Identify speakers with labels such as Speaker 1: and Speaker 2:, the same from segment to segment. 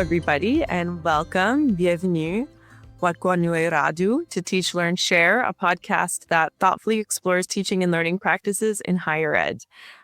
Speaker 1: everybody, and welcome, bienvenue, Watguanue Radu, to Teach, Learn, Share, a podcast that thoughtfully explores teaching and learning practices in higher ed.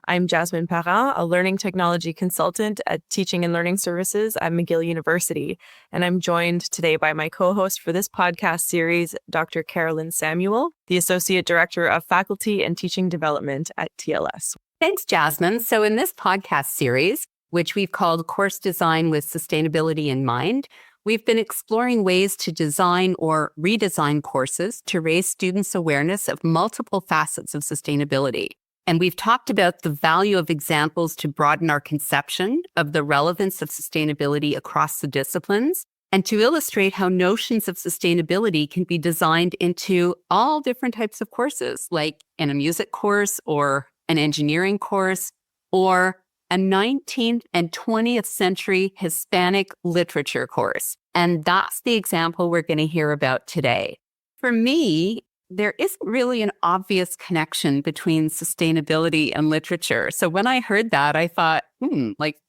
Speaker 1: I'm Jasmine Parent, a learning technology consultant at Teaching and Learning Services at McGill University, and I'm joined today by my co-host for this podcast series, Dr. Carolyn Samuel, the Associate Director of Faculty and Teaching Development at TLS.
Speaker 2: Thanks, Jasmine. So in this podcast series, which we've called Course Design with Sustainability in Mind, we've been exploring ways to design or redesign courses to raise students' awareness of multiple facets of sustainability. And we've talked about the value of examples to broaden our conception of the relevance of sustainability across the disciplines, and to illustrate how notions of sustainability can be designed into all different types of courses, like in a music course or an engineering course, or a 19th and 20th century Hispanic literature course. And that's the example we're going to hear about today. For me, there isn't really an obvious connection between sustainability and literature. So when I heard that, I thought,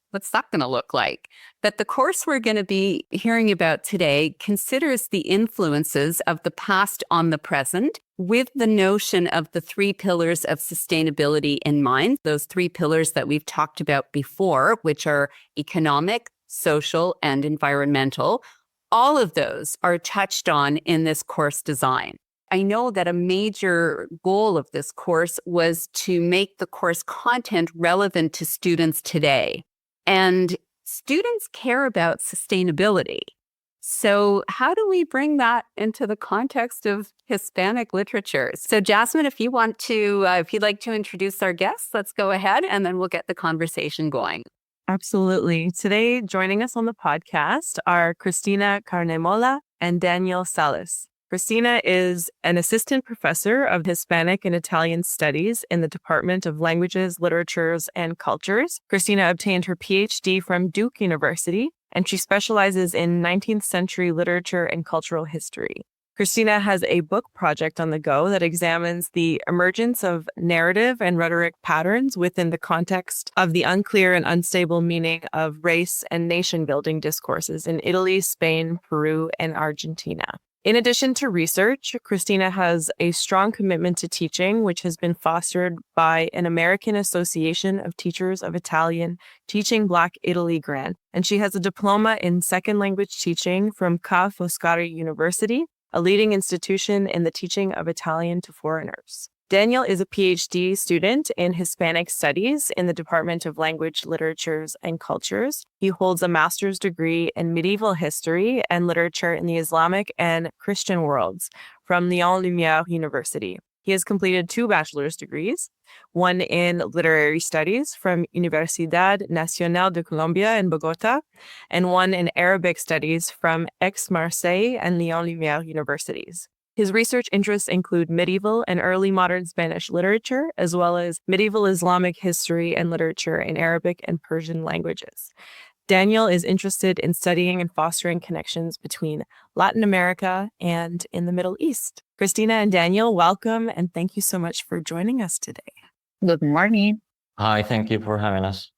Speaker 2: what's that going to look like? But the course we're going to be hearing about today considers the influences of the past on the present with the notion of the three pillars of sustainability in mind, those three pillars that we've talked about before, which are economic, social, and environmental. All of those are touched on in this course design. I know that a major goal of this course was to make the course content relevant to students today. And students care about sustainability. So how do we bring that into the context of Hispanic literature? So Jasmine, if you'd like to introduce our guests, let's go ahead and then we'll get the conversation going.
Speaker 1: Absolutely. Today, joining us on the podcast are Cristina Carnemolla and Daniel Salas. Cristina is an assistant professor of Hispanic and Italian studies in the Department of Languages, Literatures, and Cultures. Cristina obtained her PhD from Duke University, and she specializes in 19th century literature and cultural history. Cristina has a book project on the go that examines the emergence of narrative and rhetoric patterns within the context of the unclear and unstable meaning of race and nation-building discourses in Italy, Spain, Peru, and Argentina. In addition to research, Cristina has a strong commitment to teaching, which has been fostered by an American Association of Teachers of Italian Teaching Black Italy grant, and she has a diploma in second language teaching from Ca' Foscari University, a leading institution in the teaching of Italian to foreigners. Daniel is a PhD student in Hispanic Studies in the Department of Language, Literatures, and Cultures. He holds a master's degree in medieval history and literature in the Islamic and Christian worlds from Lyon Lumière University. He has completed 2 bachelor's degrees, one in literary studies from Universidad Nacional de Colombia in Bogota, and one in Arabic studies from Aix-Marseille and Lyon Lumière universities. His research interests include medieval and early modern Spanish literature, as well as medieval Islamic history and literature in Arabic and Persian languages. Daniel is interested in studying and fostering connections between Latin America and in the Middle East. Cristina and Daniel, welcome, and thank you so much for joining us today.
Speaker 3: Good morning.
Speaker 4: Hi, thank you for having us.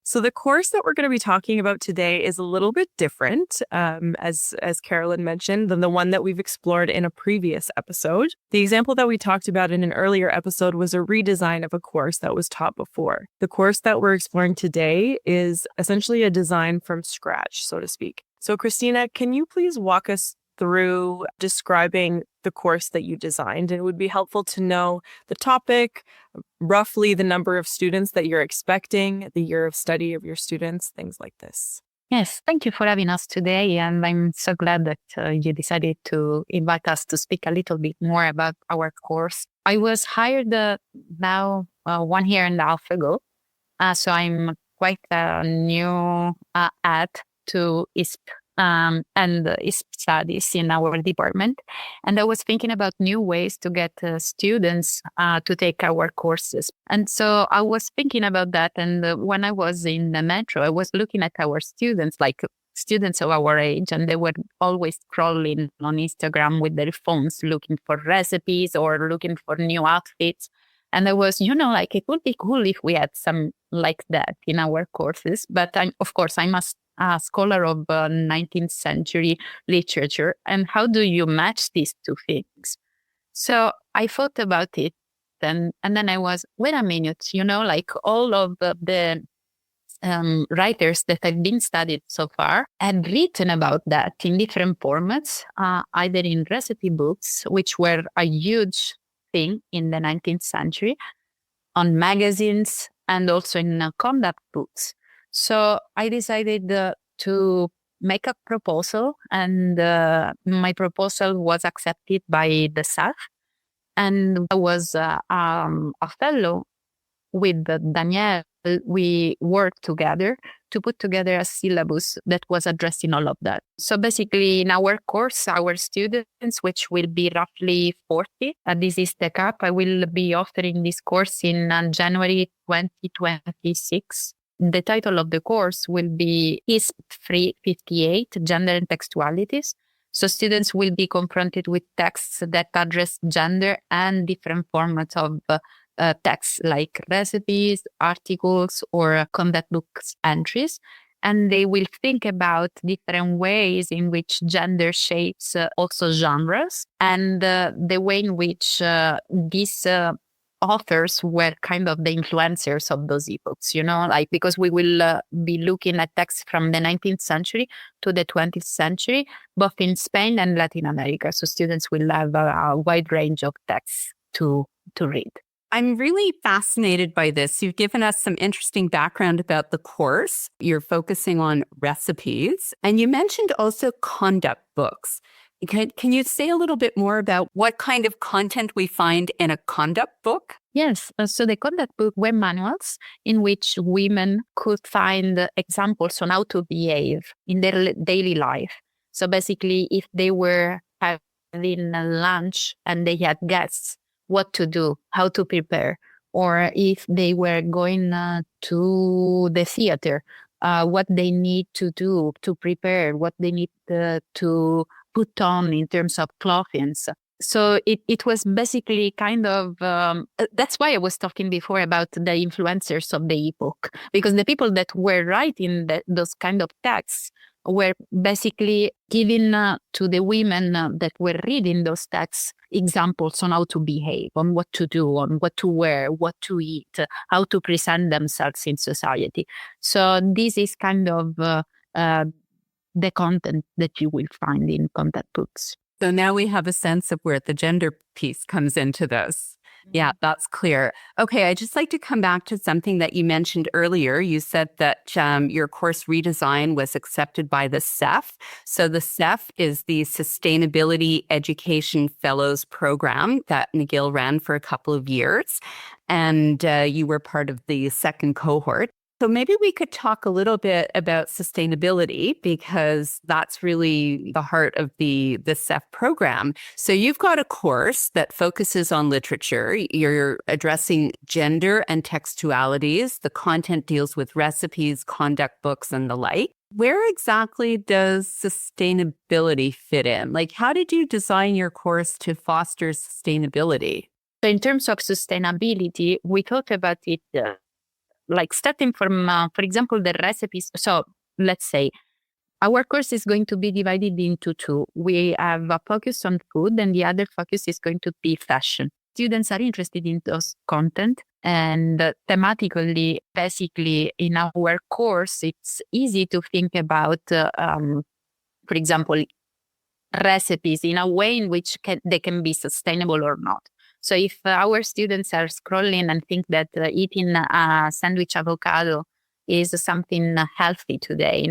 Speaker 1: So the course that we're going to be talking about today is a little bit different, as Carolyn mentioned, than the one that we've explored in a previous episode. The example that we talked about in an earlier episode was a redesign of a course that was taught before. The course that we're exploring today is essentially a design from scratch, so to speak. So Cristina, can you please walk us through describing the course that you designed? And it would be helpful to know the topic, roughly the number of students that you're expecting, the year of study of your students, things like this.
Speaker 3: Yes, thank you for having us today. And I'm so glad that you decided to invite us to speak a little bit more about our course. I was hired now 1 year and a half ago. So I'm quite new to ISP and ISP studies in our department. And I was thinking about new ways to get students to take our courses. And so I was thinking about that. And when I was in the metro, I was looking at our students, like students of our age, and they were always scrolling on Instagram with their phones, looking for recipes or looking for new outfits. And I was, it would be cool if we had some like that in our courses. But of course, I'm a scholar of 19th century literature. And how do you match these two things? So I thought about it. And then I was, wait a minute, like all of the writers that have been studied so far had written about that in different formats, either in recipe books, which were a huge thing in the 19th century, on magazines, and also in conduct books. So I decided to make a proposal, and my proposal was accepted by the staff. And I was a fellow with Daniel. We worked together to put together a syllabus that was addressing all of that. So basically, in our course, our students, which will be roughly 40, this is the cap. I will be offering this course in January 2026. The title of the course will be Hisp 358, Gender and Textualities. So students will be confronted with texts that address gender and different formats of texts like recipes, articles, or conduct books entries. And they will think about different ways in which gender shapes also genres, and the way in which these authors were kind of the influencers of those epochs, like because we will be looking at texts from the 19th century to the 20th century, both in Spain and Latin America. So students will have a wide range of texts to read.
Speaker 2: I'm really fascinated by this. You've given us some interesting background about the course. You're focusing on recipes, and you mentioned also conduct books. Can you say a little bit more about what kind of content we find in a conduct book?
Speaker 3: Yes. So the conduct book were manuals in which women could find examples on how to behave in their daily life. So basically, if they were having a lunch and they had guests, what to do, how to prepare, or if they were going to the theater, what they need to do to prepare, what they need to put on in terms of clothing. So it was basically kind of, that's why I was talking before about the influencers of the epoch, because the people that were writing those kind of texts were basically giving to the women that were reading those texts examples on how to behave, on what to do, on what to wear, what to eat, how to present themselves in society. So this is kind of the content that you will find in conduct books.
Speaker 2: So now we have a sense of where the gender piece comes into this. Yeah, that's clear. Okay, I'd just like to come back to something that you mentioned earlier. You said that your course redesign was accepted by the CEF. So the CEF is the Sustainability Education Fellows Program that McGill ran for a couple of years. And you were part of the second cohort. So maybe we could talk a little bit about sustainability, because that's really the heart of the CEF program. So you've got a course that focuses on literature. You're addressing gender and textualities. The content deals with recipes, conduct books, and the like. Where exactly does sustainability fit in? Like, how did you design your course to foster sustainability?
Speaker 3: So in terms of sustainability, we thought about it like starting from, for example, the recipes. So let's say our course is going to be divided into two. We have a focus on food, and the other focus is going to be fashion. Students are interested in those content, and thematically, basically in our course, it's easy to think about, for example, recipes in a way in which they can be sustainable or not. So if our students are scrolling and think that eating a sandwich avocado is something healthy today,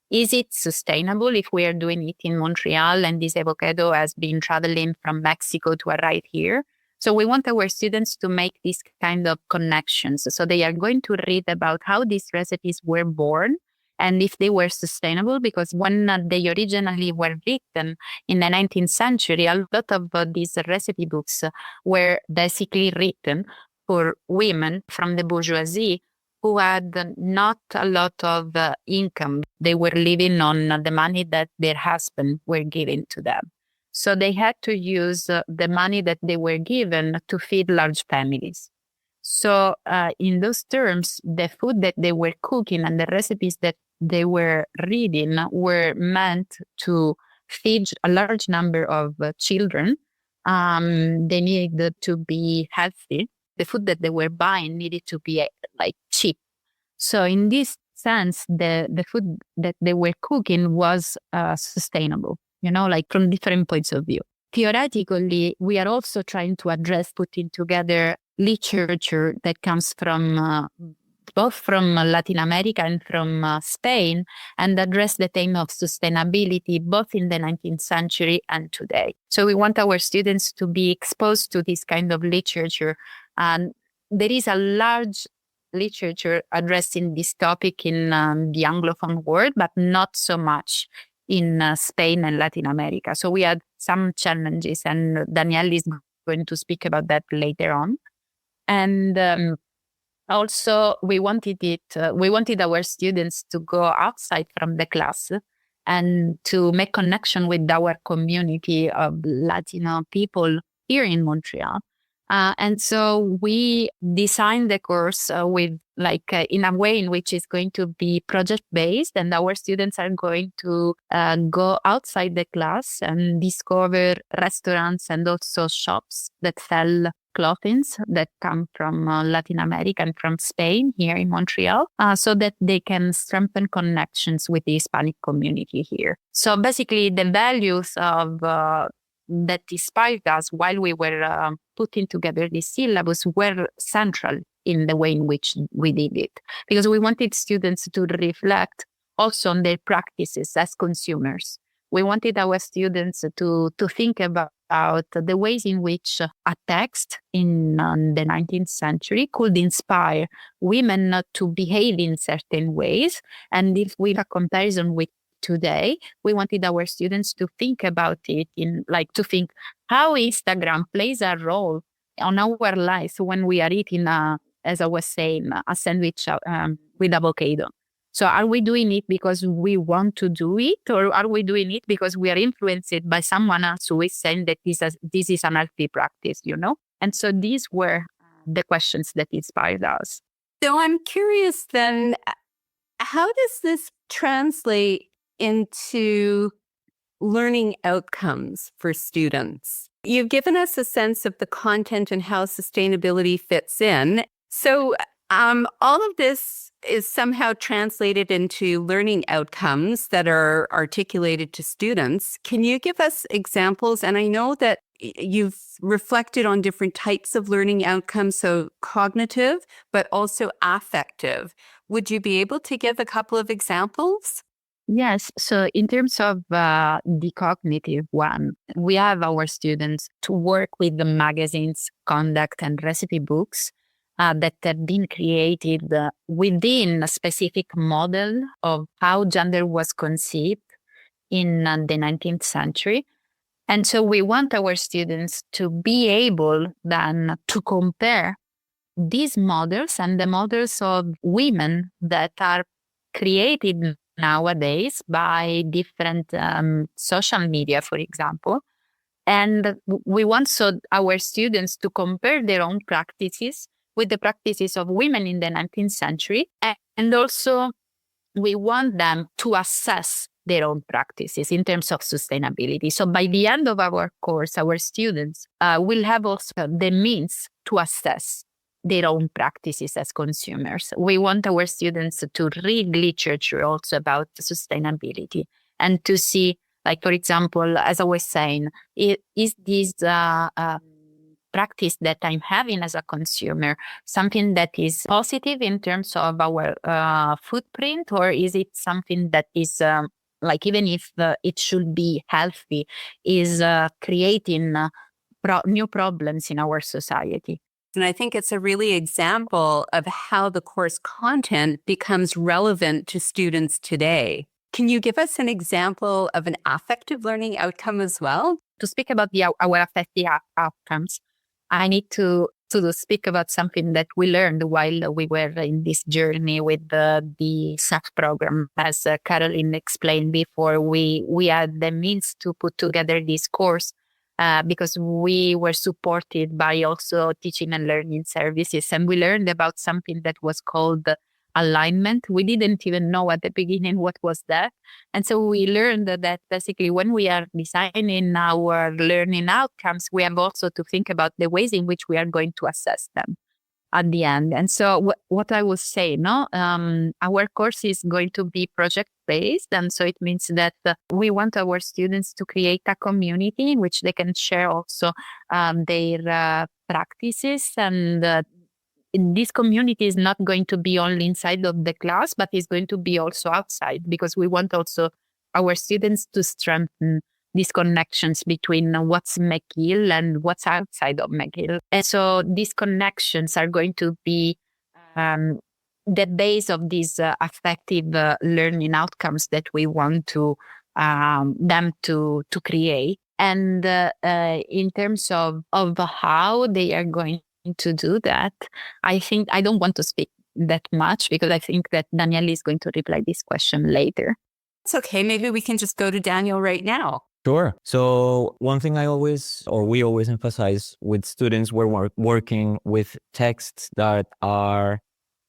Speaker 3: is it sustainable if we are doing it in Montreal and this avocado has been traveling from Mexico to arrive here? So we want our students to make these kind of connections. So they are going to read about how these recipes were born and if they were sustainable, because when they originally were written in the 19th century, a lot of these recipe books were basically written for women from the bourgeoisie who had not a lot of income. They were living on the money that their husbands were giving to them. So they had to use the money that they were given to feed large families. So in those terms, the food that they were cooking and the recipes that they were reading were meant to feed a large number of children. They needed to be healthy. The food that they were buying needed to be like cheap. So in this sense, the food that they were cooking was sustainable, like from different points of view. Theoretically, we are also trying to address putting together literature that comes from both from Latin America and from Spain, and address the theme of sustainability both in the 19th century and today. So we want our students to be exposed to this kind of literature. And there is a large literature addressing this topic in the Anglophone world, but not so much in Spain and Latin America. So we had some challenges, and Danielle is going to speak about that later on. And also, we wanted our students to go outside from the class and to make connection with our community of Latino people here in Montreal. And so we designed the course with in a way in which it's going to be project-based, and our students are going to go outside the class and discover restaurants and also shops that sell clothing that come from Latin America and from Spain here in Montreal, so that they can strengthen connections with the Hispanic community here. So basically, the values of that inspired us while we were putting together this syllabus were central in the way in which we did it, because we wanted students to reflect also on their practices as consumers. We wanted our students to think about the ways in which a text in the 19th century could inspire women not to behave in certain ways. And if we have a comparison with today, we wanted our students to think about it to think how Instagram plays a role on our lives when we are eating, as I was saying, a sandwich with avocado. So are we doing it because we want to do it, or are we doing it because we are influenced by someone else who is saying that this is an healthy practice, And so these were the questions that inspired us.
Speaker 2: So I'm curious then, how does this translate into learning outcomes for students? You've given us a sense of the content and how sustainability fits in. So all of this is somehow translated into learning outcomes that are articulated to students. Can you give us examples? And I know that you've reflected on different types of learning outcomes, so cognitive, but also affective. Would you be able to give a couple of examples?
Speaker 3: Yes. So in terms of the cognitive one, we have our students to work with the magazines, conduct, and recipe books that have been created within a specific model of how gender was conceived in the 19th century. And so we want our students to be able then to compare these models and the models of women that are created nowadays by different social media, for example. And we want our students to compare their own practices with the practices of women in the 19th century. And also, we want them to assess their own practices in terms of sustainability. So by the end of our course, our students will have also the means to assess their own practices as consumers. We want our students to read literature also about sustainability and to see, for example, as I was saying, is this practice that I'm having as a consumer something that is positive in terms of our footprint, or is it something that is even if it should be healthy, is creating new problems in our society?
Speaker 2: And I think it's a really example of how the course content becomes relevant to students today. Can you give us an example of an affective learning outcome as well?
Speaker 3: To speak about our affective outcomes, I need to speak about something that we learned while we were in this journey with the SAC program. As Caroline explained before, we had the means to put together this course because we were supported by also teaching and learning services. And we learned about something that was called alignment. We didn't even know at the beginning what was that. And so we learned that basically when we are designing our learning outcomes, we have also to think about the ways in which we are going to assess them at the end. And so what I will say, our course is going to be project based. And so it means that we want our students to create a community in which they can share also their practices. And this community is not going to be only inside of the class, but is going to be also outside, because we want also our students to strengthen these connections between what's McGill and what's outside of McGill. And so these connections are going to be the base of these effective learning outcomes that we want to them to create. And in terms of how they are going to do that, I think I don't want to speak that much, because I think that Daniel is going to reply this question later.
Speaker 2: It's okay. Maybe we can just go to Daniel right now.
Speaker 4: Sure. So one thing we always emphasize with students when we're working with texts that are,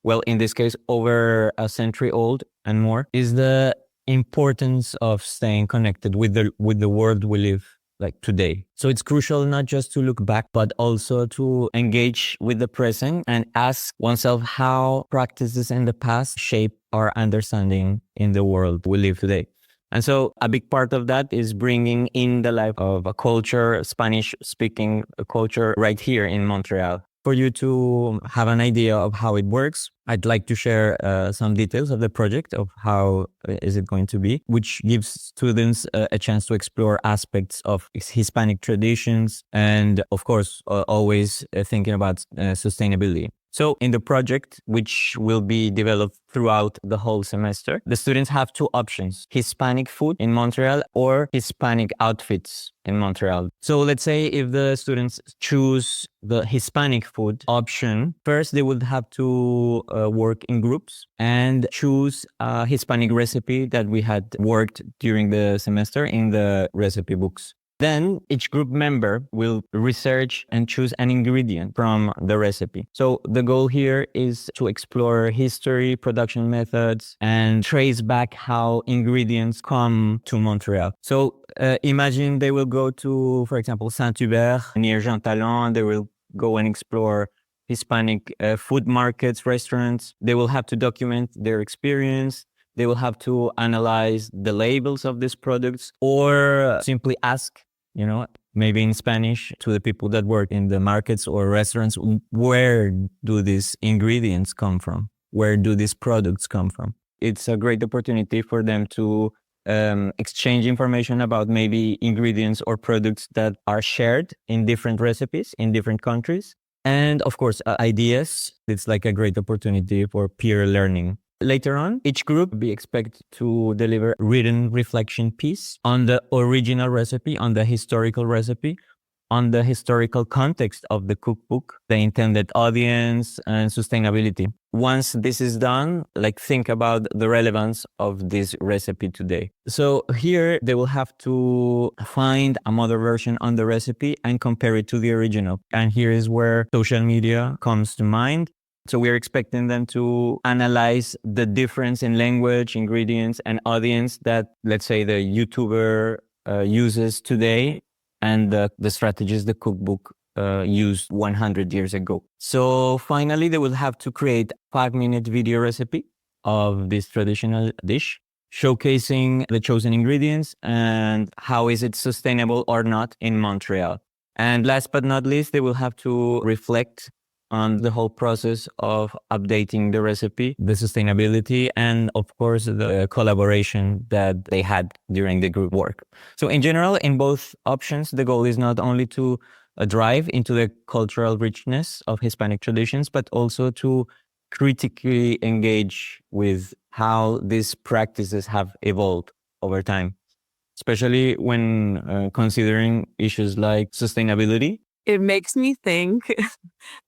Speaker 4: well, in this case, over a century old and more, is the importance of staying connected with the world we live like today. So it's crucial not just to look back, but also to engage with the present and ask oneself how practices in the past shape our understanding in the world we live today. And so a big part of that is bringing in the life of a culture, Spanish-speaking culture right here in Montreal. For you to have an idea of how it works, I'd like to share some details of the project, of how is it going to be, which gives students a chance to explore aspects of Hispanic traditions and, of course, always thinking about sustainability. So in the project, which will be developed throughout the whole semester, the students have two options: Hispanic food in Montreal or Hispanic outfits in Montreal. So let's say if the students choose the Hispanic food option, first they would have to work in groups and choose a Hispanic recipe that we had worked during the semester in the recipe books. Then each group member will research and choose an ingredient from the recipe. So the goal here is to explore history, production methods, and trace back how ingredients come to Montreal. So imagine they will go to, for example, Saint-Hubert near Jean Talon. They will go and explore Hispanic food markets, restaurants. They will have to document their experience. They will have to analyze the labels of these products, or simply ask, maybe in Spanish, to the people that work in the markets or restaurants, where do these ingredients come from? Where do these products come from? It's a great opportunity for them to exchange information about maybe ingredients or products that are shared in different recipes in different countries. And of course, ideas. It's like a great opportunity for peer learning. Later on, each group will be expected to deliver written reflection piece on the original recipe, on the historical recipe, on the historical context of the cookbook, the intended audience, and sustainability. Once this is done, think about the relevance of this recipe today. So here they will have to find a modern version on the recipe and compare it to the original. And here is where social media comes to mind. So we're expecting them to analyze the difference in language, ingredients, and audience that, let's say, the YouTuber uses today, and the strategies the cookbook used 100 years ago. So finally, they will have to create a 5-minute video recipe of this traditional dish, showcasing the chosen ingredients and how is it sustainable or not in Montreal. And last but not least, they will have to reflect on the whole process of updating the recipe, the sustainability, and of course, the collaboration that they had during the group work. So in general, in both options, the goal is not only to drive into the cultural richness of Hispanic traditions, but also to critically engage with how these practices have evolved over time, especially when considering issues like sustainability.
Speaker 1: It makes me think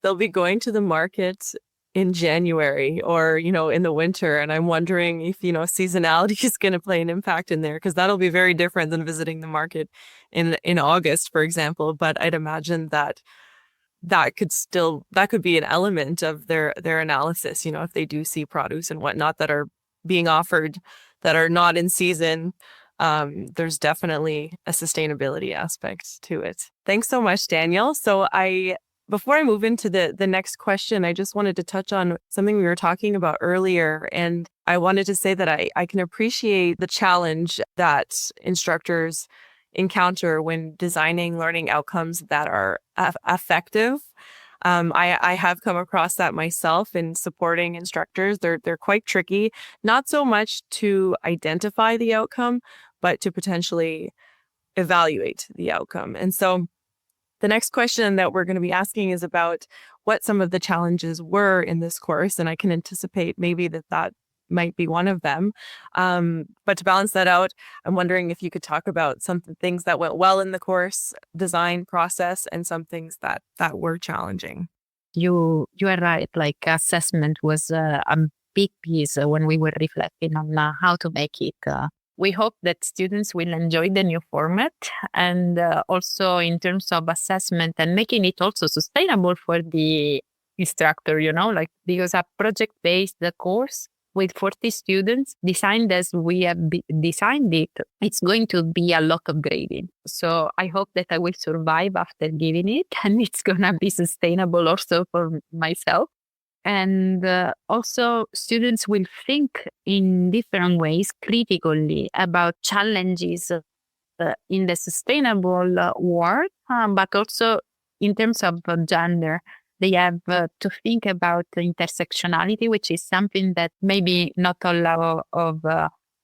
Speaker 1: they'll be going to the market in January or, in the winter. And I'm wondering if, seasonality is going to play an impact in there, because that'll be very different than visiting the market in August, for example. But I'd imagine that could be an element of their analysis, if they do see produce and whatnot that are being offered that are not in season. There's definitely a sustainability aspect to it. Thanks so much, Daniel. So before I move into the next question, I just wanted to touch on something we were talking about earlier. And I wanted to say that I can appreciate the challenge that instructors encounter when designing learning outcomes that are effective. I have come across that myself in supporting instructors. They're quite tricky, not so much to identify the outcome, but to potentially evaluate the outcome. And so the next question that we're going to be asking is about what some of the challenges were in this course. And I can anticipate maybe that might be one of them. But to balance that out, I'm wondering if you could talk about some things that went well in the course design process and some things that were challenging.
Speaker 3: You are right. Like assessment was a big piece when we were reflecting on how to make it. We hope that students will enjoy the new format, and also in terms of assessment and making it also sustainable for the instructor, because a project-based course with 40 students designed as we have designed it, it's going to be a lot of grading. So I hope that I will survive after giving it, and it's going to be sustainable also for myself. And also students will think in different ways critically about challenges in the sustainable world, but also in terms of gender. They have to think about intersectionality, which is something that maybe not all of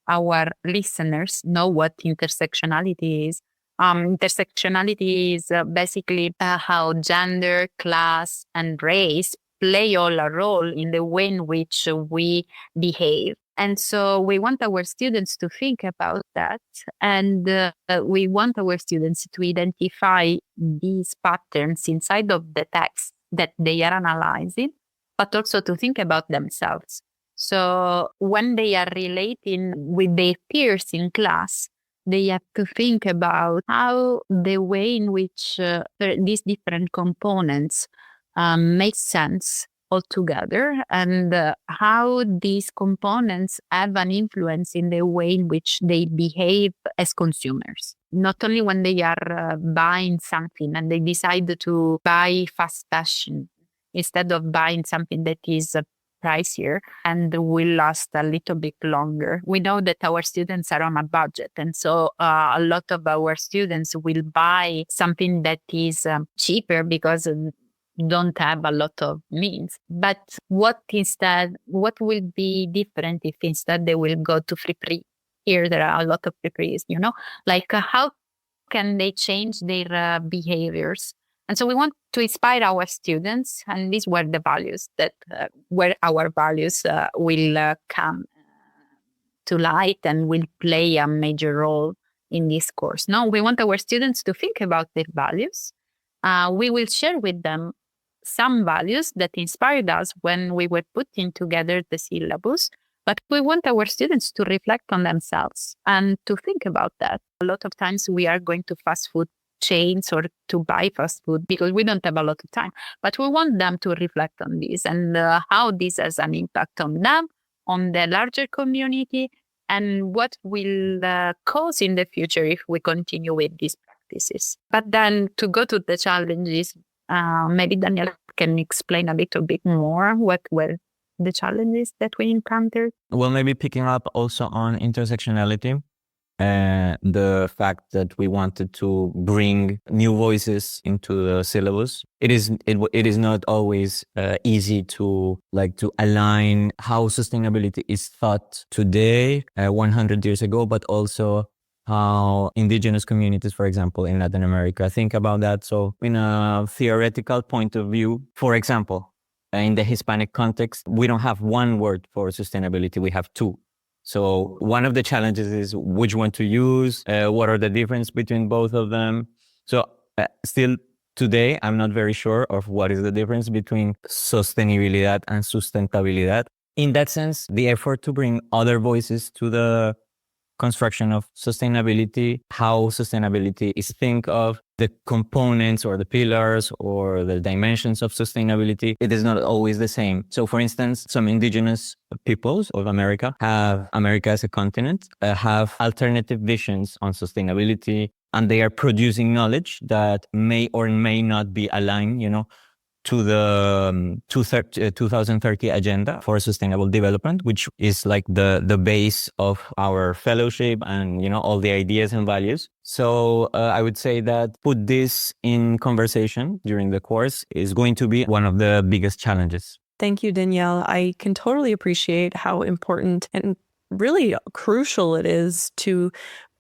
Speaker 3: our listeners know what intersectionality is. Intersectionality is basically how gender, class, and race play all a role in the way in which we behave. And so we want our students to think about that. And we want our students to identify these patterns inside of the text that they are analyzing, but also to think about themselves. So when they are relating with their peers in class, they have to think about how the way in which these different components make sense altogether, and how these components have an influence in the way in which they behave as consumers. Not only when they are buying something and they decide to buy fast fashion instead of buying something that is pricier and will last a little bit longer. We know that our students are on a budget, and so a lot of our students will buy something that is cheaper because don't have a lot of means. But what will be different if instead they will go to free? Here there are a lot of free, how can they change their behaviors? And so we want to inspire our students, and these were the values that where our values will come to light and will play a major role in this course. Now, we want our students to think about their values. We will share with them some values that inspired us when we were putting together the syllabus, but we want our students to reflect on themselves and to think about that. A lot of times we are going to fast food chains or to buy fast food because we don't have a lot of time, but we want them to reflect on this and how this has an impact on them, on the larger community, and what will cause in the future if we continue with these practices. But then to go to the challenges, maybe Daniel can explain a little bit more what were the challenges that we encountered.
Speaker 4: Well, maybe picking up also on intersectionality, the fact that we wanted to bring new voices into the syllabus. It is not always easy to align how sustainability is thought today, 100 years ago, but also how indigenous communities, for example, in Latin America, think about that. So in a theoretical point of view, for example, in the Hispanic context, we don't have one word for sustainability, we have two. So one of the challenges is which one to use, what are the difference between both of them. So still today I'm not very sure of what is the difference between sostenibilidad and sustentabilidad. In that sense, the effort to bring other voices to the construction of sustainability, how sustainability is think of, the components or the pillars or the dimensions of sustainability, it is not always the same. So for instance, some indigenous peoples of America as a continent, have alternative visions on sustainability, and they are producing knowledge that may or may not be aligned, to the 2030 agenda for sustainable development, which is like the base of our fellowship and, all the ideas and values. So I would say that put this in conversation during the course is going to be one of the biggest challenges.
Speaker 1: Thank you, Danielle. I can totally appreciate how important and really crucial it is to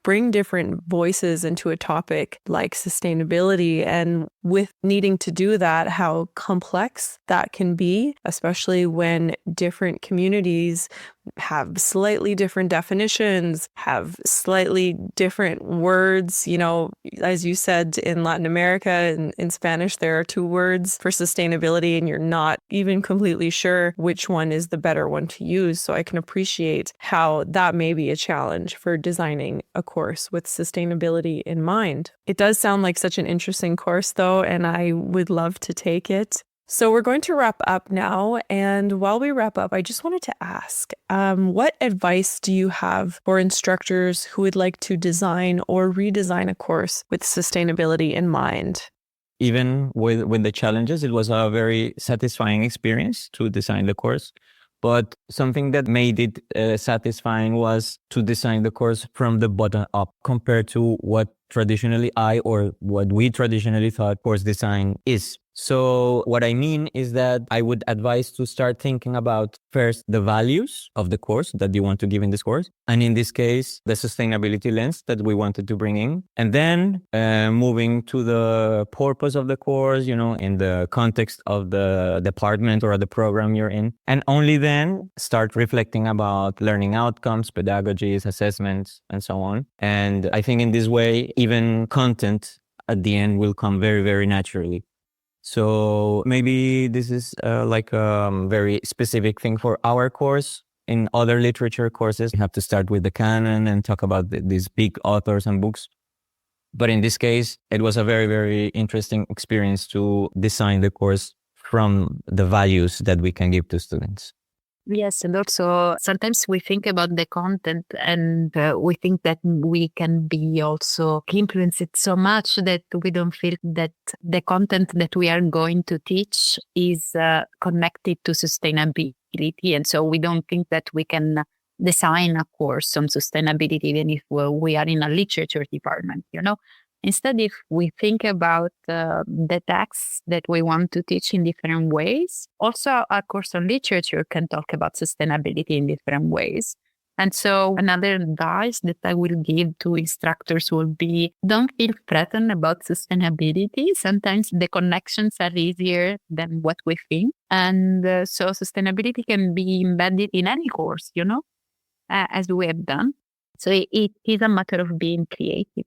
Speaker 1: bring different voices into a topic like sustainability, and with needing to do that, how complex that can be, especially when different communities have slightly different definitions, have slightly different words. As you said, in Latin America and in Spanish, there are 2 words for sustainability, and you're not even completely sure which one is the better one to use. So I can appreciate how that may be a challenge for designing a course with sustainability in mind. It does sound like such an interesting course, though, and I would love to take it. So we're going to wrap up now. And while we wrap up, I just wanted to ask, what advice do you have for instructors who would like to design or redesign a course with sustainability in mind?
Speaker 4: Even with the challenges, it was a very satisfying experience to design the course. But something that made it satisfying was to design the course from the bottom up compared to what we traditionally thought course design is. So what I mean is that I would advise to start thinking about first the values of the course that you want to give in this course. And in this case, the sustainability lens that we wanted to bring in. And then moving to the purpose of the course, in the context of the department or the program you're in. And only then start reflecting about learning outcomes, pedagogies, assessments, and so on. And I think in this way, even content at the end will come very, very naturally. So maybe this is like a very specific thing for our course. In other literature courses, you have to start with the canon and talk about these big authors and books. But in this case, it was a very, very interesting experience to design the course from the values that we can give to students.
Speaker 3: Yes, and also sometimes we think about the content and we think that we can be also influenced so much that we don't feel that the content that we are going to teach is connected to sustainability. And so we don't think that we can design a course on sustainability even if we are in a literature department, Instead, if we think about the texts that we want to teach in different ways, also our course on literature can talk about sustainability in different ways. And so another advice that I will give to instructors will be, don't feel threatened about sustainability. Sometimes the connections are easier than what we think. And so sustainability can be embedded in any course, as we have done. So it is a matter of being creative.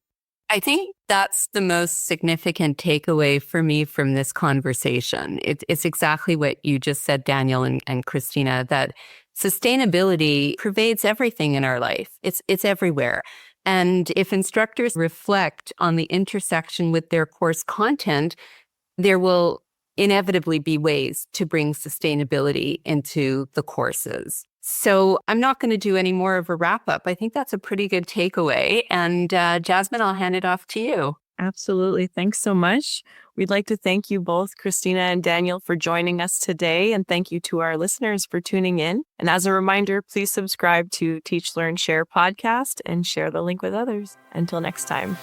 Speaker 2: I think that's the most significant takeaway for me from this conversation. It's exactly what you just said, Daniel and Cristina, that sustainability pervades everything in our life. It's everywhere. And if instructors reflect on the intersection with their course content, there will inevitably be ways to bring sustainability into the courses. So I'm not going to do any more of a wrap up. I think that's a pretty good takeaway. And Jasmine, I'll hand it off to you.
Speaker 1: Absolutely. Thanks so much. We'd like to thank you both, Cristina and Daniel, for joining us today. And thank you to our listeners for tuning in. And as a reminder, please subscribe to Teach, Learn, Share podcast and share the link with others. Until next time.